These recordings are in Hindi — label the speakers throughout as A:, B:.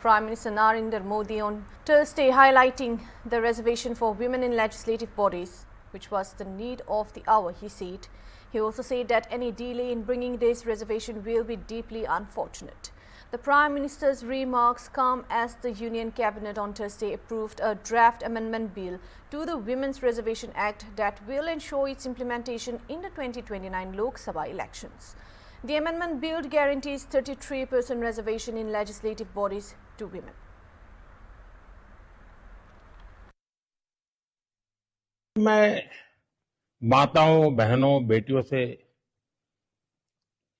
A: Prime Minister Narendra Modi on Thursday highlighting the reservation for women in legislative bodies, which was the need of the hour, he said. He also said that any delay in bringing this reservation will be deeply unfortunate. The Prime Minister's remarks come as the Union Cabinet on Thursday approved a draft amendment bill to the Women's Reservation Act that will ensure its implementation in the 2029 Lok Sabha elections. The amendment bill guarantees 33% reservation in legislative bodies to women.
B: मैं माताओं, बहनों, बेटियों से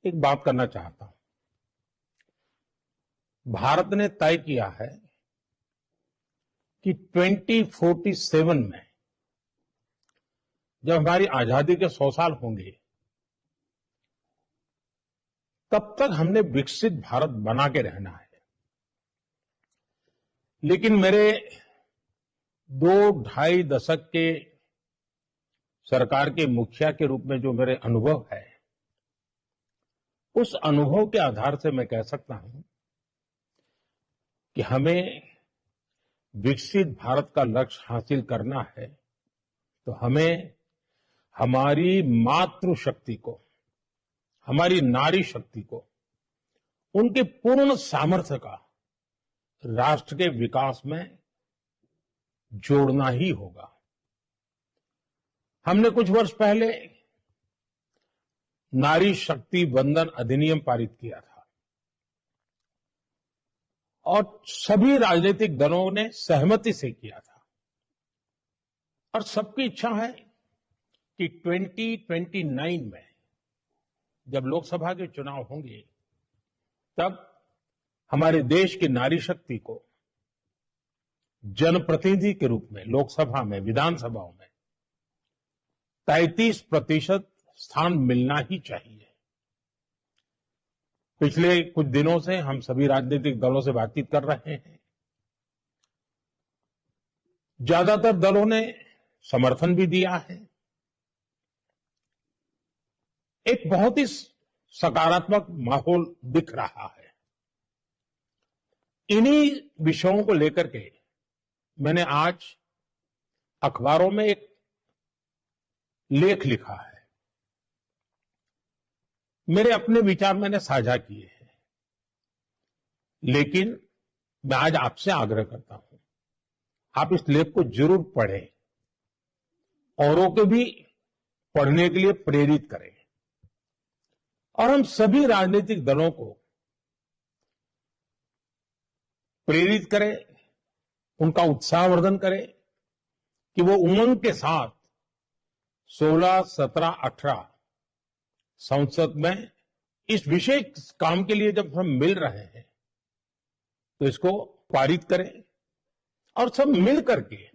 B: एक बात करना चाहता हूं। भारत ने तय किया है कि 2047 में जब हमारी आजादी के 100 साल होंगे, तब तक हमने विकसित भारत बना के रहना है। लेकिन मेरे 2-2.5 दशक के सरकार के मुखिया के रूप में जो मेरे अनुभव है, उस अनुभव के आधार से मैं कह सकता हूं कि हमें विकसित भारत का लक्ष्य हासिल करना है, तो हमें हमारी मातृशक्ति को, हमारी नारी शक्ति को, उनके पूर्ण सामर्थ्य का राष्ट्र के विकास में जोड़ना ही होगा। हमने कुछ वर्ष पहले नारी शक्ति वंदन अधिनियम पारित किया था और सभी राजनीतिक दलों ने सहमति से किया था और सबकी इच्छा है कि 2029 में जब लोकसभा के चुनाव होंगे, तब हमारे देश की नारी शक्ति को जनप्रतिनिधि के रूप में लोकसभा में, विधानसभाओं में 33% स्थान मिलना ही चाहिए। पिछले कुछ दिनों से हम सभी राजनीतिक दलों से बातचीत कर रहे हैं। ज्यादातर दलों ने समर्थन भी दिया है। एक बहुत ही सकारात्मक माहौल दिख रहा है। इन्हीं विषयों को लेकर के मैंने आज अखबारों में एक लेख लिखा है। मेरे अपने विचार मैंने साझा किए हैं, लेकिन मैं आज आपसे आग्रह करता हूं, आप इस लेख को जरूर पढ़ें, औरों को भी पढ़ने के लिए प्रेरित करें और हम सभी राजनीतिक दलों को प्रेरित करें, उनका उत्साहवर्धन करें कि वो उमंग के साथ 16, 17, 18 संसद में इस विशेष काम के लिए जब हम मिल रहे हैं, तो इसको पारित करें और सब मिल करके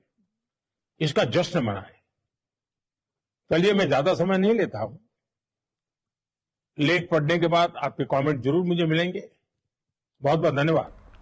B: इसका जश्न मनाएं। चलिए, मैं ज्यादा समय नहीं लेता हूं। लेख पढ़ने के बाद आपके कमेंट जरूर मुझे मिलेंगे। बहुत बहुत धन्यवाद।